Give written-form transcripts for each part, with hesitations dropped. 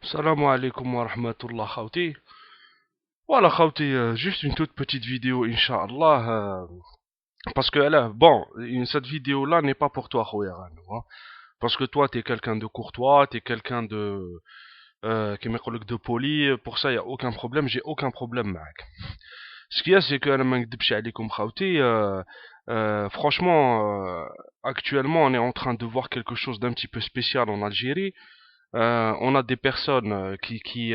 Salam alaikum wa rahmatullah khawti. Voilà khawti, juste une toute petite vidéo inshallah. Parce que là, bon, cette vidéo là n'est pas pour toi khoya Rano, hein. Parce que toi t'es quelqu'un de courtois, t'es quelqu'un de qui m'appelle de poli, pour ça y a aucun problème, j'ai aucun problème mec. Ce qu'il y a c'est que انا ما نكذبش عليكم khawti, franchement actuellement on est en train de voir quelque chose d'un petit peu spécial en Algérie. On a des personnes qui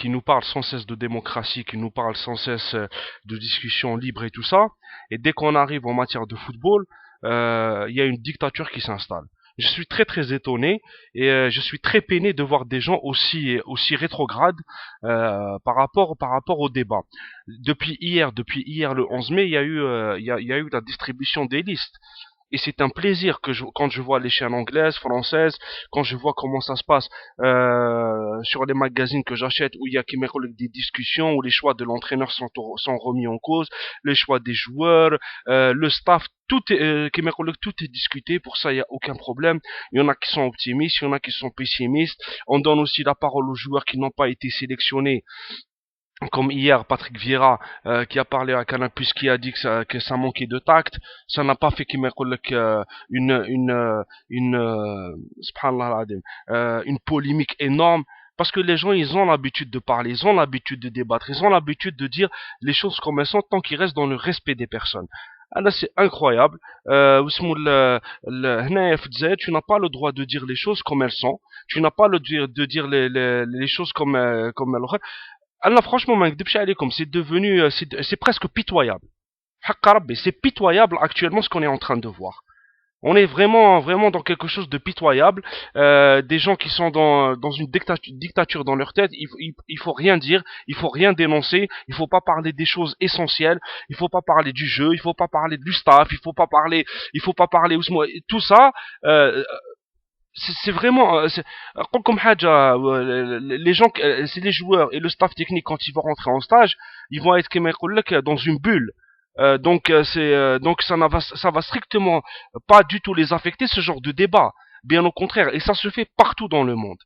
nous parle sans cesse de démocratie, qui nous parle sans cesse de discussion libre et tout ça. Et dès qu'on arrive en matière de football, il y a une dictature qui s'installe. Je suis très très étonné et je suis très peiné de voir des gens aussi rétrogrades par rapport au débat. Depuis hier le 11 mai, il y a eu il y a eu la distribution des listes. Et c'est un plaisir quand je vois les chaînes anglaises, françaises, quand je vois comment ça se passe sur les magazines que j'achète, où il y a des discussions, où les choix de l'entraîneur sont remis en cause, les choix des joueurs, le staff, tout est discuté. Pour ça, il n'y a aucun problème. Il y en a qui sont optimistes, il y en a qui sont pessimistes. On donne aussi la parole aux joueurs qui n'ont pas été sélectionnés, comme hier Patrick Vieira qui a parlé à Canal+, qui a dit que ça manquait de tact. Ça n'a pas fait qu'il subhanallah al-azim, une polémique énorme, parce que les gens ils ont l'habitude de parler, ils ont l'habitude de débattre, ils ont l'habitude de dire les choses comme elles sont tant qu'ils restent dans le respect des personnes. Ah là c'est incroyable. هنايا في الجزائر, tu n'as pas le droit de dire les choses comme elles sont, tu n'as pas le droit de dire les choses comme elles. Allah, franchement, c'est devenu, c'est presque pitoyable. Haqqa Rabbi, c'est pitoyable actuellement ce qu'on est en train de voir. On est vraiment dans quelque chose de pitoyable. Des gens qui sont dans une dictature dans leur tête. Il faut rien dire, il faut rien dénoncer, il faut pas parler des choses essentielles, il faut pas parler du jeu, il faut pas parler du staff, il faut pas parler tout ça. C'est vraiment comme haja, les gens, c'est les joueurs et le staff technique quand ils vont rentrer en stage, ils vont être dans une bulle. Donc ça va strictement pas du tout les affecter ce genre de débat, bien au contraire, et ça se fait partout dans le monde.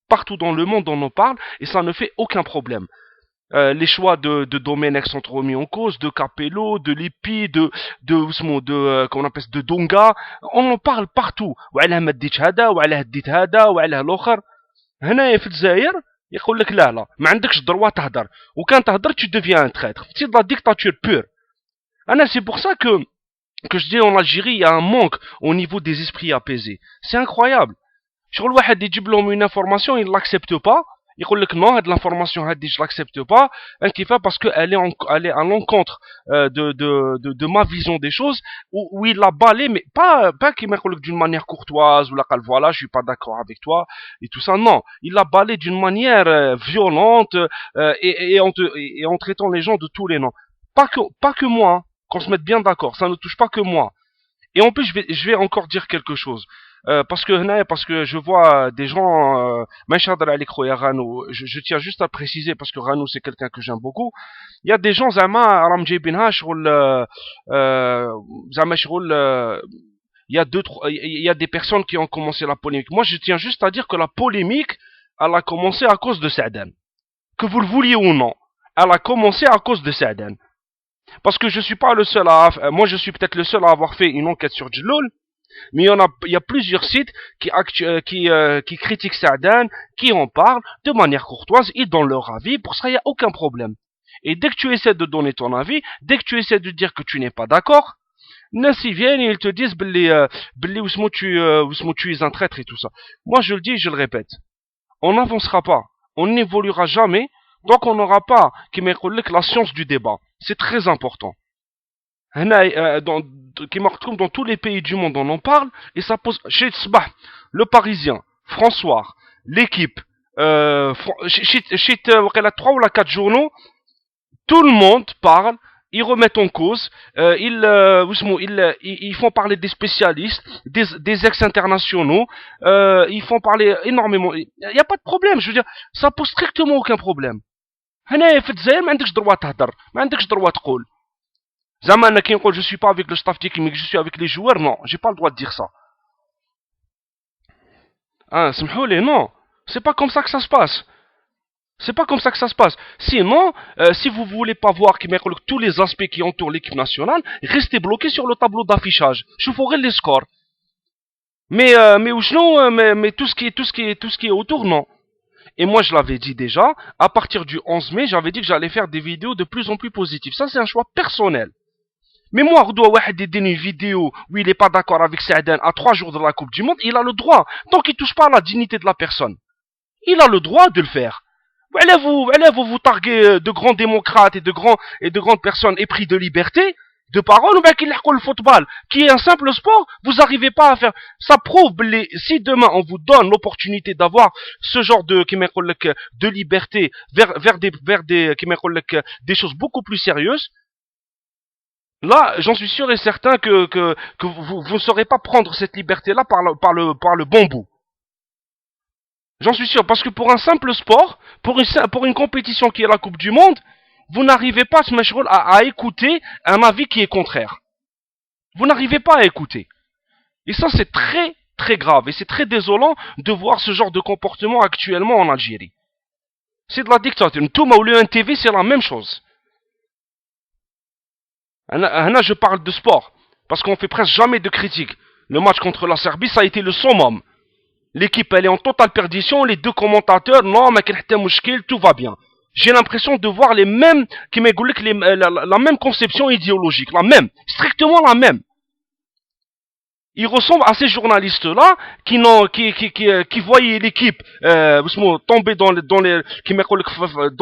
Partout dans le monde on en parle et ça ne fait aucun problème. Les choix de Domenech sont remis en cause, de Capello, de Lippi, qu'on appelle de Donga. On en parle partout. وعلاه ما ديتش هذا, وعلاه ديت هذا, وعلاه الاخر. هنايا في الجزائر يقول لك لا ما عندكش droit تهدر, وكان تهدر tu deviens un traître. C'est de la dictature pure. C'est pour ça que je dis en Algérie il y a un manque au niveau des esprits apaisés. C'est incroyable. شغل واحد يجيب لهم une information, ils l'acceptent pas. يقول لك non, هاد l'information هادي je l'accepte pas. كيفاه parce que elle est à l'encontre de ma vision des choses, où il l'a balayé, mais pas كيما يقول لك d'une manière courtoise, ou la قال voilà je suis pas d'accord avec toi et tout ça. Non, il l'a balayé d'une manière violente, et en traitant les gens de tous les noms. Pas que moi, hein, qu'on se mette bien d'accord, ça ne touche pas que moi. Et en plus, je vais encore dire quelque chose. Parce que je vois des gens, je tiens juste à préciser, parce que Rano c'est quelqu'un que j'aime beaucoup. Il y a des gens, il y a il y a des personnes qui ont commencé la polémique. Moi, je tiens juste à dire que la polémique, elle a commencé à cause de Sa'dan. Que vous le vouliez ou non, elle a commencé à cause de Sa'dan. Parce que je suis pas le seul moi je suis peut-être le seul à avoir fait une enquête sur Djloul, mais il y a plusieurs sites qui critiquent Sa'dan, qui en parlent de manière courtoise, ils donnent leur avis, pour ça il n'y a aucun problème. Et dès que tu essaies de donner ton avis, dès que tu essaies de dire que tu n'es pas d'accord, ils viennent et ils te disent tu es un traître et tout ça. Moi je le dis et je le répète, on n'avancera pas, on n'évoluera jamais, donc on n'aura pas la science du débat. C'est très important. Dans tous les pays du monde, on en parle, et ça pose. Chez le Parisien, François, l'équipe, chez la 3 ou la 4 journaux, tout le monde parle, ils remettent en cause, ils font parler des spécialistes, des ex-internationaux, ils font parler énormément. Il n'y a pas de problème, je veux dire, ça pose strictement aucun problème. هنا في الجزائر ما عندكش droit تهدر, ما عندكش droit تقول. زعما كي نقول je suis pas avec le staff technique, je suis avec les joueurs, non, j'ai pas le droit de dire ça. سمحوا لي, non. C'est pas comme ça que ça se passe. C'est pas comme ça que ça se passe. Sinon, si vous voulez pas voir tous les aspects qui entourent l'équipe nationale, restez bloqué sur le tableau d'affichage. Je ferai les scores. Mais tout ce qui est autour, non. Et moi, je l'avais dit déjà, à partir du 11 mai, j'avais dit que j'allais faire des vidéos de plus en plus positives. Ça, c'est un choix personnel. Mais moi, une vidéo où il n'est pas d'accord avec Saadane à 3 jours de la Coupe du Monde, il a le droit. Tant qu'il touche pas à la dignité de la personne. Il a le droit de le faire. Vous targuez de grands démocrates et de grandes personnes épris de liberté, de parole, ou bien qu'il le football, qui est un simple sport, vous n'arrivez pas à faire. Ça prouve, si demain on vous donne l'opportunité d'avoir ce genre de liberté vers des choses beaucoup plus sérieuses, là, j'en suis sûr et certain que vous ne saurez pas prendre cette liberté-là par le bon bout. J'en suis sûr, parce que pour un simple sport, pour une compétition qui est la Coupe du Monde, vous n'arrivez pas à écouter un avis qui est contraire. Vous n'arrivez pas à écouter. Et ça, c'est très, très grave. Et c'est très désolant de voir ce genre de comportement actuellement en Algérie. C'est de la dictature. Tout au lieu TV, c'est la même chose. Là, je parle de sport. Parce qu'on fait presque jamais de critiques. Le match contre la Serbie, ça a été le summum. L'équipe, elle est en totale perdition. Les deux commentateurs, non, mais tout va bien. J'ai l'impression de voir les mêmes, la même conception idéologique, la même, strictement la même. Ils ressemblent à ces journalistes-là qui voyaient l'équipe tomber dans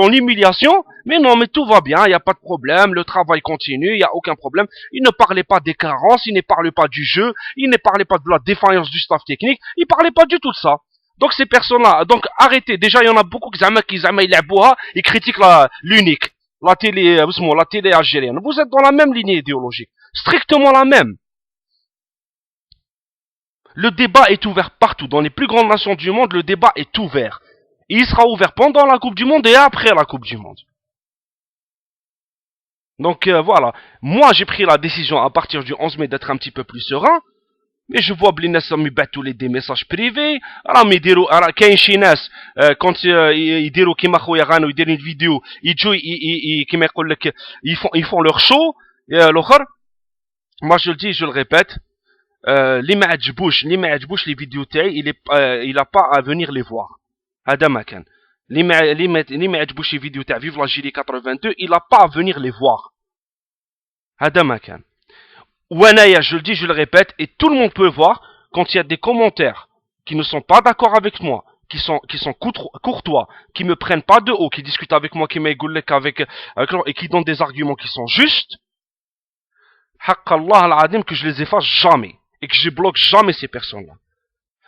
l'humiliation. Mais non, mais tout va bien, il n'y a pas de problème, le travail continue, il n'y a aucun problème. Ils ne parlaient pas des carences, ils ne parlaient pas du jeu, ils ne parlaient pas de la défaillance du staff technique, ils ne parlaient pas du tout de ça. Donc ces personnes-là, donc arrêtez. Déjà, il y en a beaucoup qui ils critiquent l'unique, la télé algérienne. Vous êtes dans la même lignée idéologique, strictement la même. Le débat est ouvert partout. Dans les plus grandes nations du monde, le débat est ouvert. Et il sera ouvert pendant la Coupe du Monde et après la Coupe du Monde. Donc voilà. Moi, j'ai pris la décision à partir du 11 mai d'être un petit peu plus serein. Mais je vois Blinas tous les des messages privés. Alors, quand ils diront qu'ils m'ont une vidéo, ils font leur show. Et l'autre, moi je le dis, je le répète. Les vidéos il a pas à venir les voir. هذا ما كان. اللي ما عجبوش les vidéos تاع Vive l'Algérie 82, il a pas à venir les voir. هذا ما كان. وانايا, je le dis, je le répète, et tout le monde peut voir quand il y a des commentaires qui ne sont pas d'accord avec moi, qui sont courtois, qui me prennent pas de haut, qui discutent avec moi, qui m'égoulent et qui donnent des arguments qui sont justes. حق الله العظيم que je les efface jamais. Et que je bloque jamais ces personnes-là.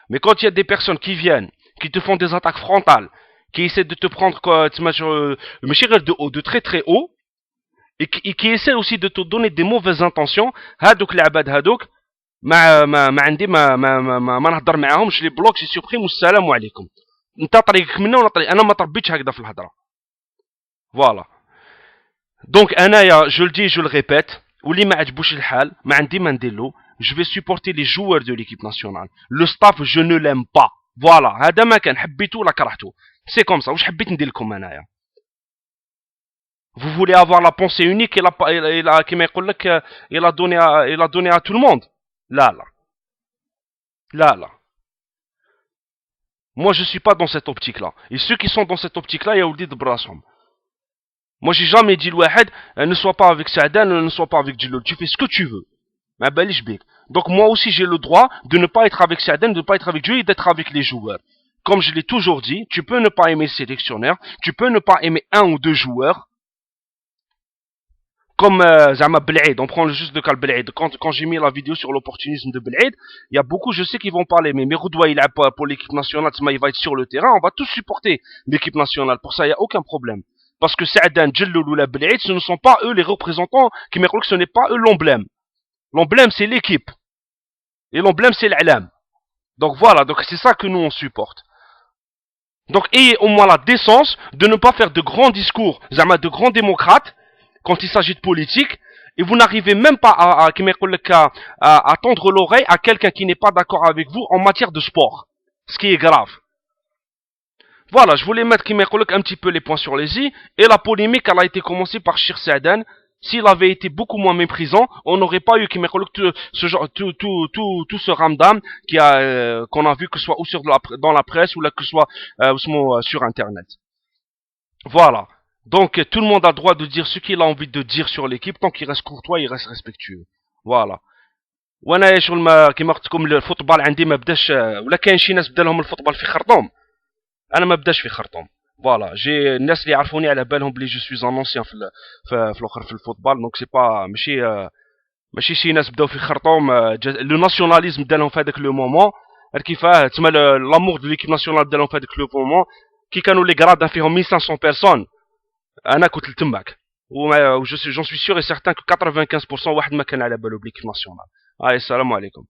Mais quand il y a des personnes qui viennent, qui te font des attaques frontales, qui essaient de te prendre de haut, de très très haut, et qui essaient aussi de te donner des mauvaises intentions, هادوك العباد هادوك ما عندي ما نهضر معاهم, je les bloque, je les supprime, والسلام عليكم. انت طريقك منا ولا طريق, انا ما تربيتش هكذا في الهضره. Voilà. Donc انايا, je le dis, je le répète, واللي ما عجبوش الحال ما عندي ما ندير له. Je vais supporter les joueurs de l'équipe nationale. Le staff, je ne l'aime pas. Voilà. هذا ما كان, حبيتو ولا كرهتو. C'est comme ça. واش حبيت ندير لكم انايا. Vous voulez avoir la pensée unique et كما يقول لك il a donné à tout le monde. لا لا. لا لا. Moi je suis pas dans cette optique-là. Et ceux qui sont dans cette optique-là, يا ولدي براسهم. Moi j'ai jamais dit l'واحد ne sois pas avec Saadane, ne sois pas avec Djilol. Tu fais ce que tu veux. Donc moi aussi j'ai le droit de ne pas être avec Saadane, de ne pas être avec Dieu et d'être avec les joueurs. Comme je l'ai toujours dit, tu peux ne pas aimer le sélectionneur, tu peux ne pas aimer un ou deux joueurs. Comme Zama Belhaid, on prend juste le cas de Belhaid. Quand j'ai mis la vidéo sur l'opportunisme de Belhaid, il y a beaucoup, je sais qu'ils vont parler, mais Meroudoua il a pas pour l'équipe nationale, il va être sur le terrain, on va tous supporter l'équipe nationale. Pour ça, il n'y a aucun problème. Parce que Saadane, Djilol ou la Belhaid, ce ne sont pas eux les représentants, qui me que ce n'est pas eux l'emblème. L'emblème, c'est l'équipe. Et l'emblème, c'est l'Alam. Donc voilà, donc c'est ça que nous, on supporte. Donc ayez au moins la décence de ne pas faire de grands discours, de grands démocrates, quand il s'agit de politique, et vous n'arrivez même pas à tendre l'oreille à quelqu'un qui n'est pas d'accord avec vous en matière de sport. Ce qui est grave. Voilà, je voulais mettre un petit peu les points sur les i, et la polémique, elle a été commencée par Shir Saadan. S'il avait été beaucoup moins méprisant, on n'aurait pas eu tout ce genre, tout ce ramdam qu'on a vu que ce soit ou dans la presse ou là que ce soit sur Internet. Voilà. Donc tout le monde a le droit de dire ce qu'il a envie de dire sur l'équipe tant qu'il reste courtois, il reste respectueux. Voilà. وانا شغل ما كيما قلت لكم الفوتبال عندي ما بداش ولا كاين شي ناس بدا لهم الفوتبال في خرطوم انا ما بداش في خرطوم فوالا جي الناس اللي يعرفوني على بالهم بلي جو سويز ان اونسيان في الاخر في الفوتبال دونك سي با ماشي شي ناس بداو في خرطوم لو ناسيوناليزم دالهم في هذاك لو مومون كيفاه تما لامور دو ليكيب ناسيونال دالهم في هذاك لو مومون كي كانوا لي غرادان فيهم 1500 بيرسون انا كنت تماك و جون سوي سيغ اي سيغتان كو 95% واحد ما كان على بالو بليكيب ناسيونال. السلام عليكم.